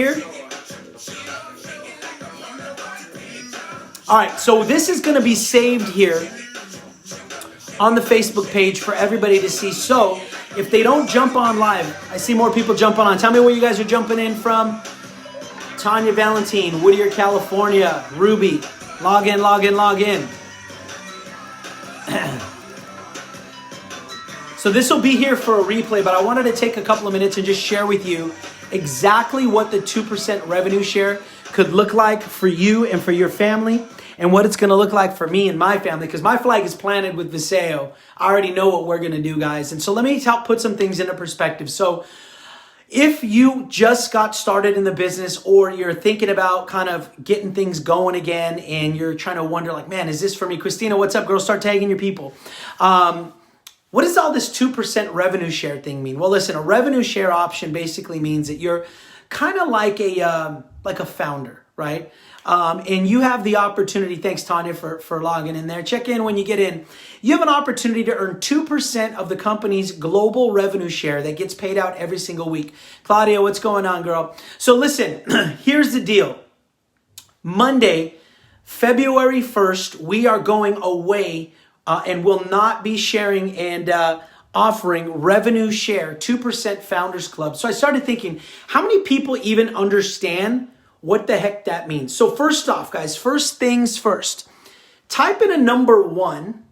here. All right, so this is going to be saved here on the Facebook page for everybody to see. So if they don't jump on live, I see more people jumping on. Tell me where you guys are jumping in from. Tanya Valentine, Whittier, California. Ruby, log in, log in, log in. So this will be here for a replay, but I wanted to take a couple of minutes and just share with you exactly what the 2% revenue share could look like for you and for your family, and what it's going to look like for me and my family, because my flag is planted with Viseo. I already know what we're going to do, guys. And so let me help put some things into perspective. So if you just got started in the business, or you're thinking about kind of getting things going again, and you're trying to wonder like, man, is this for me? Christina, what's up, girl? Start tagging your people. What does all this 2% revenue share thing mean? Well, listen, a revenue share option basically means that you're kind of like a founder, right? And you have the opportunity, thanks Tanya for logging in there. Check in when you get in. You have an opportunity to earn 2% of the company's global revenue share that gets paid out every single week. Claudia, what's going on, girl? So listen, here's the deal. Monday, February 1st, we are going away and will not be sharing and offering revenue share, 2% Founders Club. So I started thinking, how many people even understand what the heck that means? So first off, guys, first things first, type in a number 1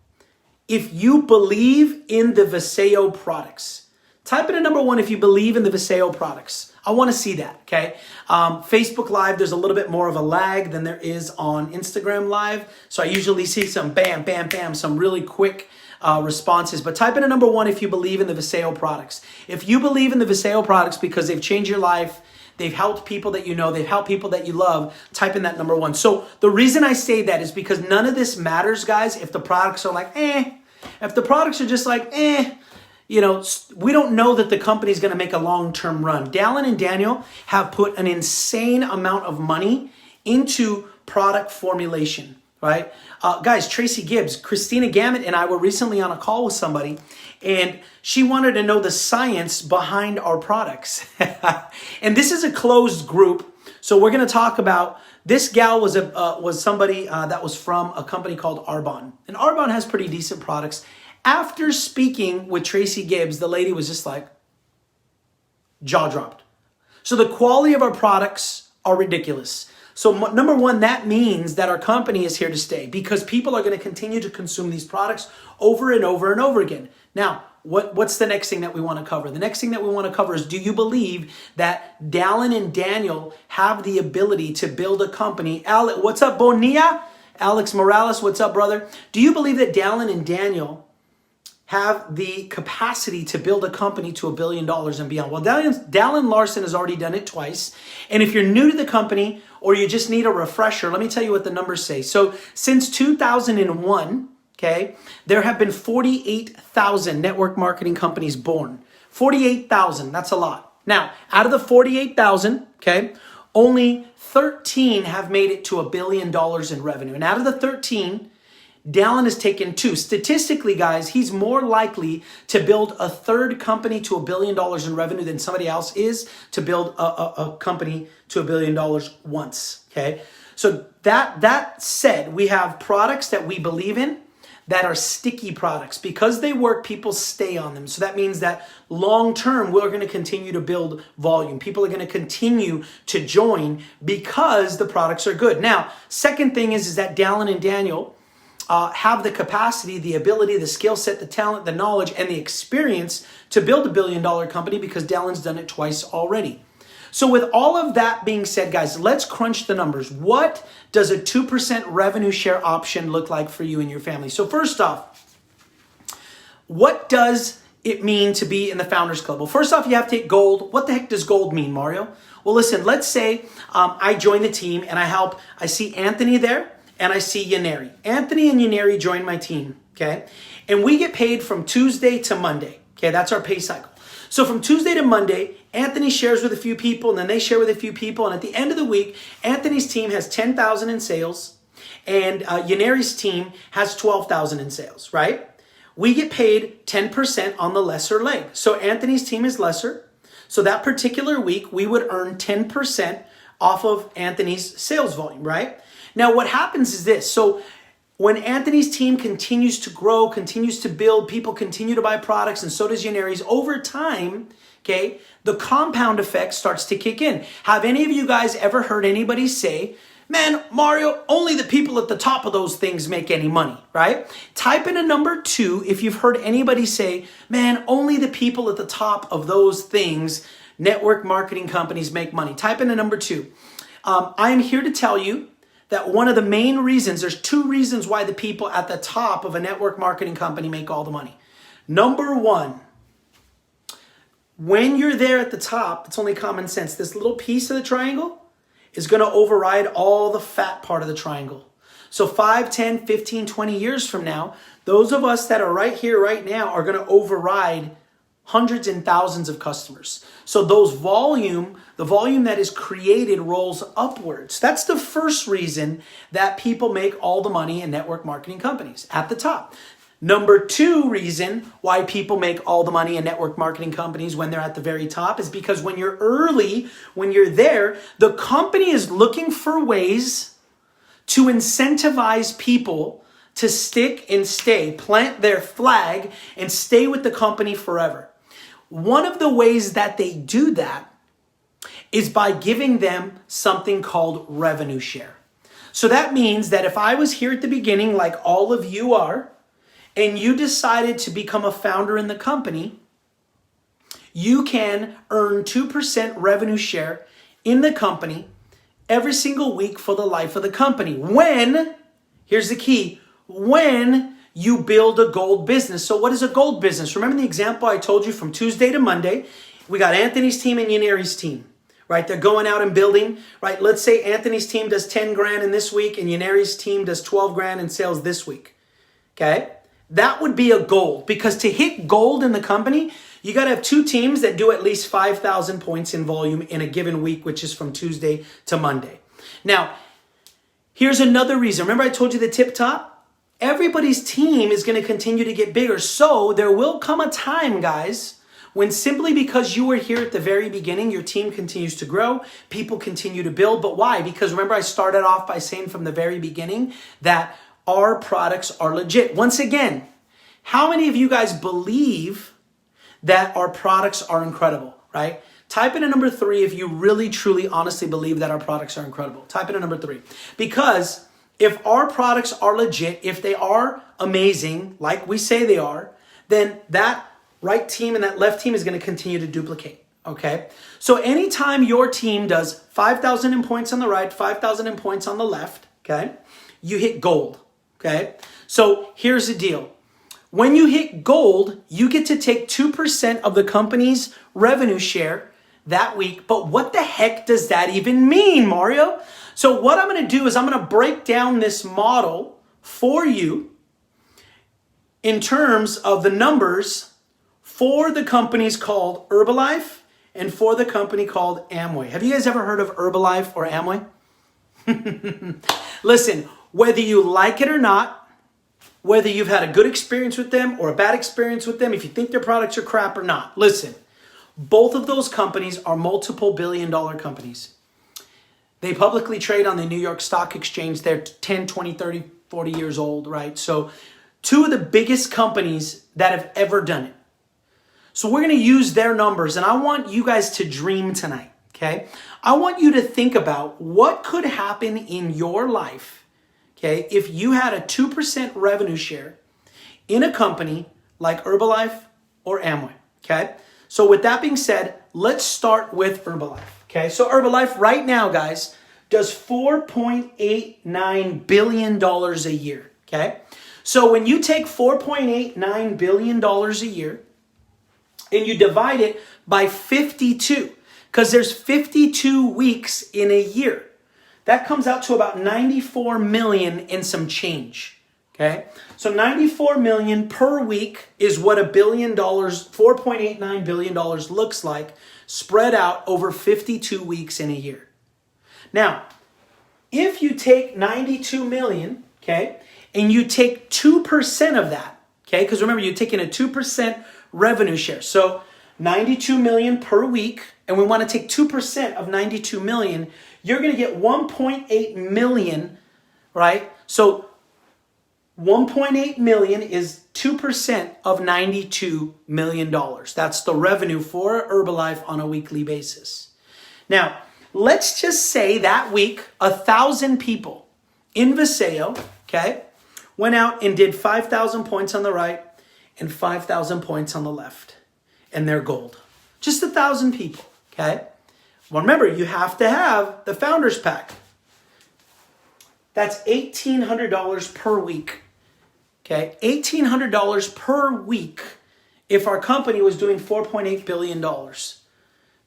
if you believe in the Viseo products. Type in a number 1 if you believe in the Viseo products. I want to see that, okay? Facebook Live, there's a little bit more of a lag than there is on Instagram Live. So I usually see some bam, bam, bam, some really quick responses. But type in a number 1 if you believe in the Viseo products. If you believe in the Viseo products because they've changed your life, they've helped people that you know, they've helped people that you love, type in that number 1. So the reason I say that is because none of this matters, guys, if the products are like, if the products are just like, you know, we don't know that the company's going to make a long-term run. Dallin and Daniel have put an insane amount of money into product formulation, right? Guys, Tracy Gibbs, Christina Gammett and I were recently on a call with somebody, and she wanted to know the science behind our products. And this is a closed group, so we're going to talk about, this gal was somebody that was from a company called Arbonne. And Arbonne has pretty decent products. After speaking with Tracy Gibbs, the lady was just like, jaw dropped. So the quality of our products are ridiculous. So number 1, that means that our company is here to stay, because people are going to continue to consume these products over and over and over again. Now, what's the next thing that we want to cover? The next thing that we want to cover is, do you believe that Dallin and Daniel have the ability to build a company? What's up, Bonilla? Alex Morales, what's up, brother? Do you believe that Dallin and Daniel have the capacity to build a company to $1 billion and beyond? Well, Dallin Larson has already done it twice. And if you're new to the company or you just need a refresher, let me tell you what the numbers say. So since 2001, okay, there have been 48,000 network marketing companies born. 48,000, that's a lot. Now, out of the 48,000, okay, only 13 have made it to $1 billion in revenue. And out of the 13, Dallin has taken 2. Statistically, guys, he's more likely to build a third company to $1 billion in revenue than somebody else is to build a company to $1 billion once, okay? So that said, we have products that we believe in that are sticky products. Because they work, people stay on them. So that means that long term, we're going to continue to build volume. People are going to continue to join because the products are good. Now, second thing is that Dallin and Daniel have the capacity, the ability, the skill set, the talent, the knowledge, and the experience to build $1 billion company, because Dallin's done it twice already. So with all of that being said, guys, let's crunch the numbers. What does a 2% revenue share option look like for you and your family? So first off, what does it mean to be in the Founders Club? Well, first off, you have to hit gold. What the heck does gold mean, Mario? Well, listen, let's say I join the team and I see Anthony there, and I see Yaneri. Anthony and Yaneri join my team, okay? And we get paid from Tuesday to Monday, okay? That's our pay cycle. So from Tuesday to Monday, Anthony shares with a few people, and then they share with a few people. And at the end of the week, Anthony's team has 10,000 in sales, and Yaneri's team has 12,000 in sales, right? We get paid 10% on the lesser leg. So Anthony's team is lesser. So that particular week, we would earn 10% off of Anthony's sales volume, right? Now, what happens is this. So when Anthony's team continues to grow, continues to build, people continue to buy products, and so does Yaneri's, over time, okay, the compound effect starts to kick in. Have any of you guys ever heard anybody say, man, Mario, only the people at the top of those things make any money, right? Type in a number 2 if you've heard anybody say, man, only the people at the top of those things, network marketing companies, make money. Type in a number 2. I am here to tell you that one of the main reasons, there's 2 reasons why the people at the top of a network marketing company make all the money. Number 1, when you're there at the top, it's only common sense. This little piece of the triangle is going to override all the fat part of the triangle. So 5, 10, 15, 20 years from now, those of us that are right here, right now, are going to override hundreds and thousands of customers. So the volume that is created rolls upwards. That's the first reason that people make all the money in network marketing companies at the top. Number 2 reason why people make all the money in network marketing companies when they're at the very top is because when you're early, when you're there, the company is looking for ways to incentivize people to stick and stay, plant their flag and stay with the company forever. One of the ways that they do that is by giving them something called revenue share. So that means that if I was here at the beginning, like all of you are, and you decided to become a founder in the company, you can earn 2% revenue share in the company every single week for the life of the company. When, here's the key, when you build a gold business. So what is a gold business? Remember the example I told you from Tuesday to Monday? We got Anthony's team and Yaneri's team, right? They're going out and building, right? Let's say Anthony's team does 10 grand in this week and Yaneri's team does 12 grand in sales this week, okay? That would be a gold, because to hit gold in the company, you got to have 2 teams that do at least 5,000 points in volume in a given week, which is from Tuesday to Monday. Now, here's another reason. Remember I told you the tip top? Everybody's team is going to continue to get bigger. So there will come a time, guys, when simply because you were here at the very beginning, your team continues to grow, people continue to build. But why? Because remember I started off by saying from the very beginning that our products are legit. Once again, how many of you guys believe that our products are incredible, right? Type in a number 3 if you really, truly, honestly believe that our products are incredible. Type in a number 3. Because if our products are legit, if they are amazing, like we say they are, then that right team and that left team is going to continue to duplicate, okay? So anytime your team does 5,000 in points on the right, 5,000 in points on the left, okay, you hit gold, okay? So here's the deal. When you hit gold, you get to take 2% of the company's revenue share that week. But what the heck does that even mean, Mario? So what I'm going to do is I'm going to break down this model for you in terms of the numbers for the companies called Herbalife and for the company called Amway. Have you guys ever heard of Herbalife or Amway? Listen, whether you like it or not, whether you've had a good experience with them or a bad experience with them, if you think their products are crap or not, listen, both of those companies are multiple billion-dollar companies. They publicly trade on the New York Stock Exchange. They're 10, 20, 30, 40 years old, right? So 2 of the biggest companies that have ever done it. So we're going to use their numbers, and I want you guys to dream tonight, okay? I want you to think about what could happen in your life, okay, if you had a 2% revenue share in a company like Herbalife or Amway, okay? So with that being said, let's start with Herbalife, okay? So Herbalife right now, guys, does $4.89 billion a year, okay? So when you take $4.89 billion a year and you divide it by 52, because there's 52 weeks in a year, that comes out to about 94 million and some change. Okay, so 94 million per week is what $1 billion, $4.89 billion looks like spread out over 52 weeks in a year. Now, if you take 92 million, okay, and you take 2% of that, okay, because remember, you're taking a 2% revenue share. So 92 million per week, and we want to take 2% of 92 million, you're going to get 1.8 million, right? So 1.8 million is 2% of $92 million. That's the revenue for Herbalife on a weekly basis. Now, let's just say that week, 1,000 people in Viseo, okay, went out and did 5,000 points on the right and 5,000 points on the left. And they're gold. Just 1,000 people, okay? Well, remember, you have to have the Founders Pack. That's $1,800 per week, okay? $1,800 per week if our company was doing $4.8 billion.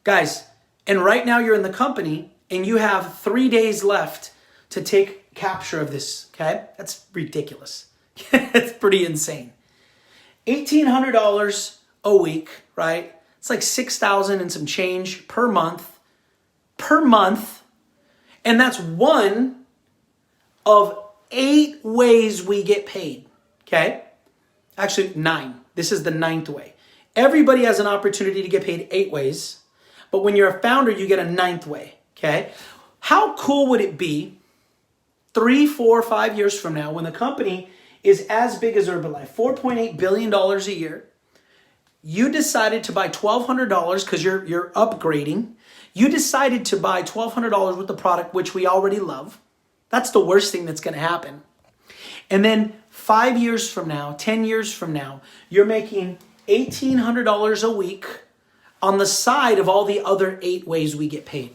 Guys, and right now you're in the company and you have 3 days left to take capture of this, okay? That's ridiculous. It's pretty insane. $1,800 a week, right? It's like 6,000 and some change per month. And that's one of 8 ways we get paid, okay? Actually, 9. This is the 9th way. Everybody has an opportunity to get paid 8 ways, but when you're a founder, you get a 9th way, okay? How cool would it be 3, 4, 5 years from now when the company is as big as Herbalife, $4.8 billion a year, you decided to buy $1,200 because you're upgrading. You decided to buy $1,200 worth of product, which we already love. That's the worst thing that's going to happen. And then 5 years from now, 10 years from now, you're making $1,800 a week on the side of all the other 8 ways we get paid.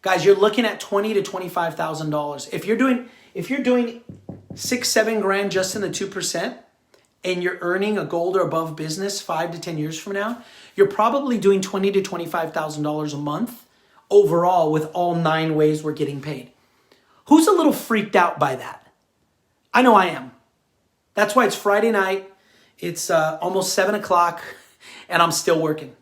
Guys, you're looking at $20,000 to $25,000. If you're doing 6-7 grand just in the 2%, and you're earning a gold or above business 5 to 10 years from now, you're probably doing $20,000 to $25,000 a month overall with all 9 ways we're getting paid. Who's a little freaked out by that? I know I am. That's why it's Friday night. It's almost 7 o'clock and I'm still working.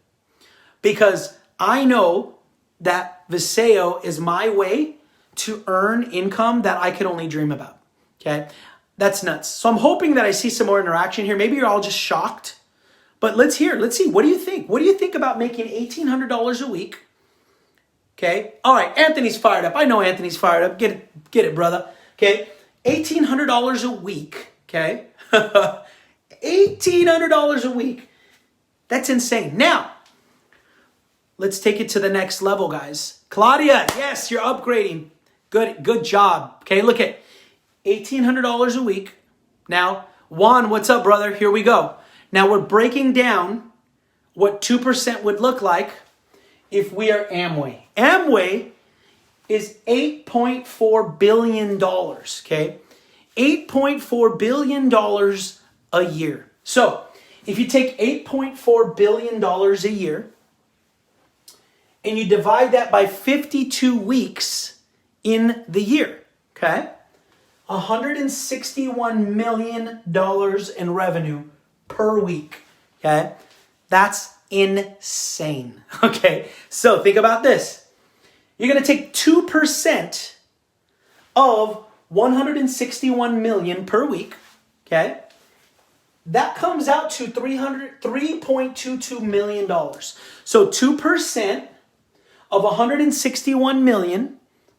Because I know that Viseo is my way to earn income that I could only dream about. Okay? That's nuts. So I'm hoping that I see some more interaction here. Maybe you're all just shocked. But let's see. What do you think? What do you think about making $1,800 a week? Okay. All right. Anthony's fired up. I know Anthony's fired up. Get it, brother. Okay. $1,800 a week. Okay. $1,800 a week. That's insane. Now, let's take it to the next level, guys. Claudia, yes, you're upgrading. Good job. Okay. Look at $1,800 a week. Now, Juan, what's up, brother? Here we go. Now we're breaking down what 2% would look like if we are Amway. Amway is $8.4 billion, okay? $8.4 billion a year. So if you take $8.4 billion a year and you divide that by 52 weeks in the year, okay? $161 million in revenue per week, okay? That's insane, okay? So think about this. You're going to take 2% of 161 million per week, okay? That comes out to $3.22 million. So 2% of 161 million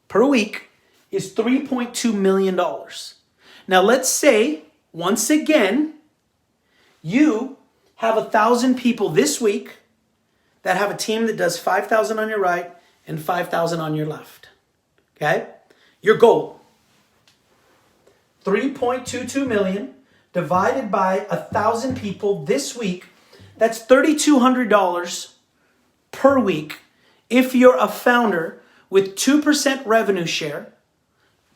per week is $3.2 million. Now let's say, once again, you have 1,000 people this week that have a team that does 5,000 on your right and 5,000 on your left. Okay? Your goal. 3.22 million divided by 1,000 people this week. That's $3,200 per week if you're a founder with 2% revenue share.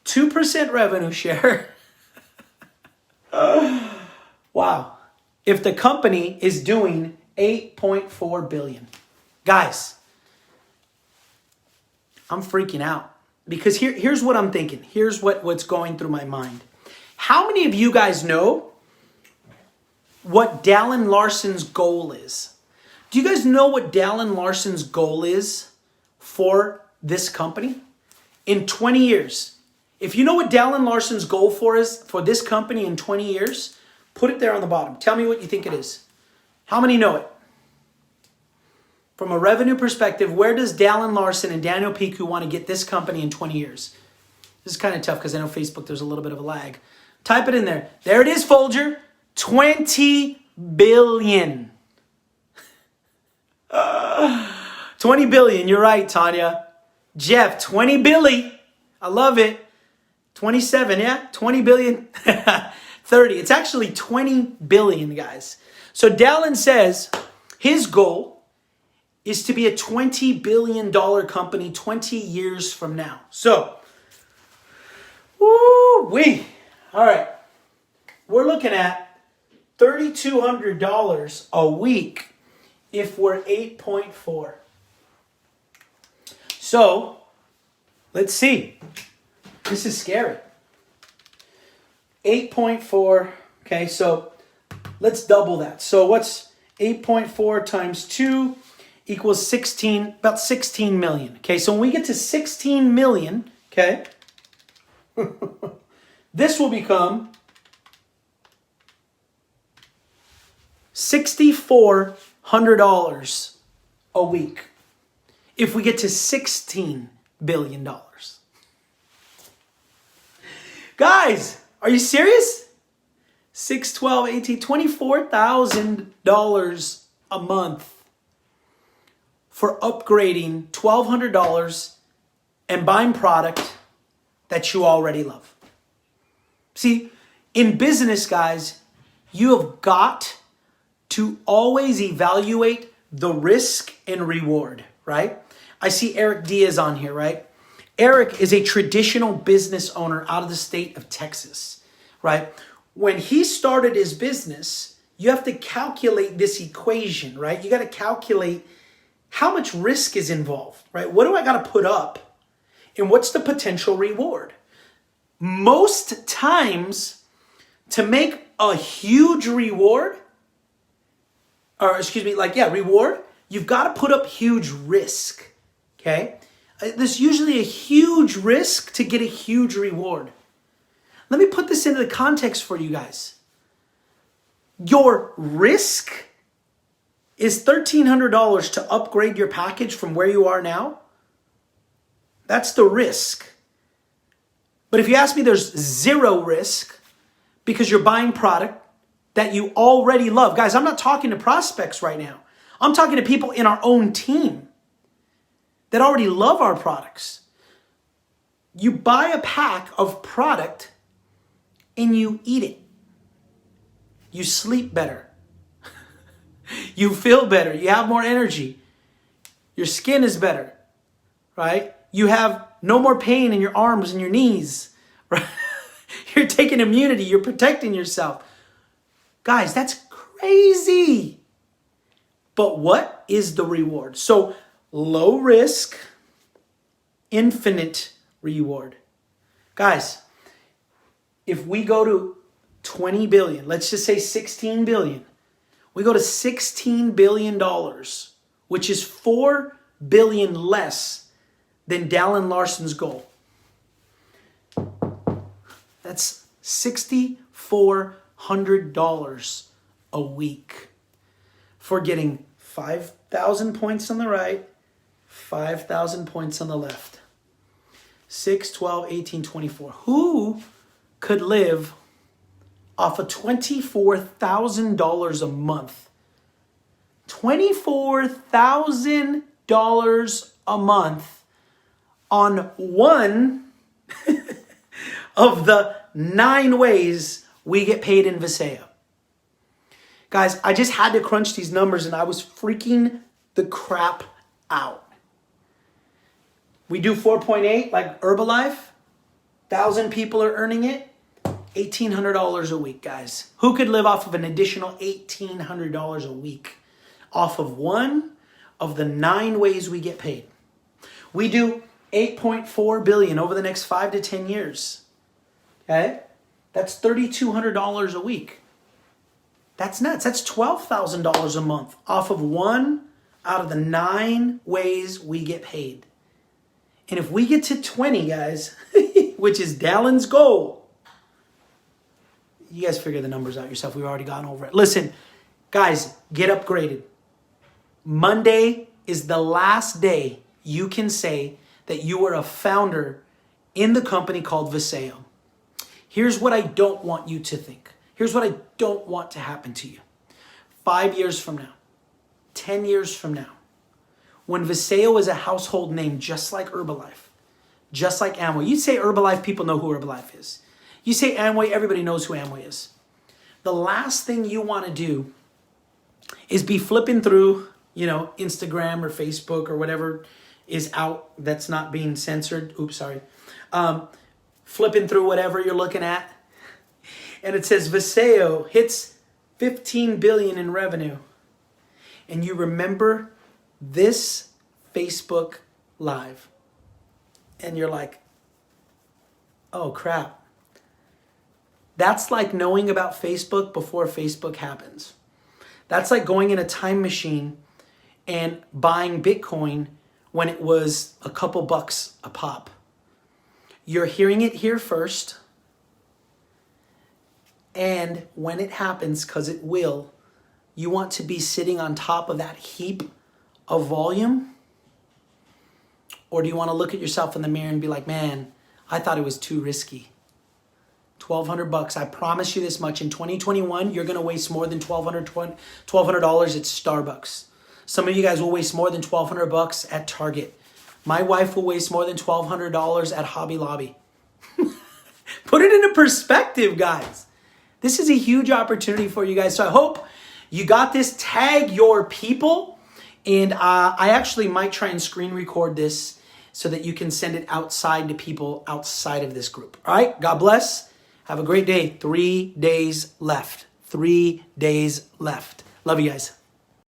2% revenue share. Wow. If the company is doing $8.4 billion. Guys, I'm freaking out because here's what I'm thinking. Here's what's going through my mind. How many of you guys know what Dallin Larson's goal is? Do you guys know what Dallin Larson's goal is for this company? In 20 years. If you know what Dallin Larson's goal is for this company in 20 years, put it there on the bottom. Tell me what you think it is. How many know it? from a revenue perspective, where does Dallin Larson and Daniel Piku want to get this company in 20 years? This is kind of tough because I know Facebook, there's a little bit of a lag. Type it in there. There it is, Folger. 20 billion. 20 billion. You're right, Tanya. Jeff, 20 billy. I love it. 27, yeah? 20 billion. 30. It's actually 20 billion, guys. So Dallin says his goal is to be a $20 billion company 20 years from now. So, woo-wee. All right. We're looking at $3,200 a week if we're 8.4. So, let's see. This is scary. 8.4. Okay, so let's double that. So what's 8.4 times 2 equals 16, about 16 million. Okay, so when we get to 16 million, okay, this will become $6,400 a week if we get to $16 billion. Guys, are you serious? 6, 12, 18, $24,000 a month for upgrading $1,200 and buying product that you already love. See, in business, guys, you have got to always evaluate the risk and reward, right? I see Eric Diaz on here, right? Eric is a traditional business owner out of the state of Texas, right? When he started his business, you have to calculate this equation, right? You got to calculate how much risk is involved, right? What do I got to put up? And what's the potential reward? Most times, to make a huge reward, reward, you've got to put up huge risk, okay? There's usually a huge risk to get a huge reward. Let me put this into the context for you guys. Your risk is $1,300 to upgrade your package from where you are now. That's the risk. But if you ask me, there's zero risk because you're buying product that you already love. Guys, I'm not talking to prospects right now. I'm talking to people in our own team that already love our products. You buy a pack of product and you eat it. You sleep better. You feel better. You have more energy. Your skin is better, right? You have no more pain in your arms and your knees, right? You're taking immunity. You're protecting yourself. Guys, that's crazy. But what is the reward? So low risk, infinite reward. Guys, if we go to 20 billion, let's just say 16 billion, we go to $16 billion, which is 4 billion less than Dallin Larson's goal. That's $6,400 a week for getting 5,000 points on the right, 5,000 points on the left. 6, 12, 18, 24. Who could live off of $24,000 a month? $24,000 a month on one of the 9 ways we get paid in Viseo. Guys, I just had to crunch these numbers and I was freaking the crap out. We do 4.8 like Herbalife. 1,000 people are earning it. $1,800 a week, guys. Who could live off of an additional $1,800 a week off of one of the 9 ways we get paid? We do 8.4 billion over the next 5 to 10 years. Okay? That's $3,200 a week. That's nuts. That's $12,000 a month off of one out of the 9 ways we get paid. And if we get to 20, guys, which is Dallin's goal, you guys figure the numbers out yourself. We've already gone over it. Listen, guys, get upgraded. Monday is the last day you can say that you were a founder in the company called Viseo. Here's what I don't want you to think. Here's what I don't want to happen to you. 5 years from now, 10 years from now, when Viseo is a household name just like Herbalife, just like Amway. You say Herbalife, people know who Herbalife is. You say Amway, everybody knows who Amway is. The last thing you want to do is be flipping through, Instagram or Facebook or whatever is out that's not being censored. Oops, sorry. Flipping through whatever you're looking at. And it says Viseo hits 15 billion in revenue. And you remember this Facebook Live. And you're like, oh crap. That's like knowing about Facebook before Facebook happens. That's like going in a time machine and buying Bitcoin when it was a couple bucks a pop. You're hearing it here first. And when it happens, because it will, you want to be sitting on top of that heap of volume? Or do you want to look at yourself in the mirror and be like, man, I thought it was too risky. $1,200. I promise you this much. In 2021, you're going to waste more than $1,200 at Starbucks. Some of you guys will waste more than $1,200 at Target. My wife will waste more than $1,200 at Hobby Lobby. Put it into perspective, guys. This is a huge opportunity for you guys. So I hope you got this. Tag your people. And I actually might try and screen record this so that you can send it outside to people outside of this group. All right. God bless. Have a great day. 3 days left. 3 days left. Love you guys.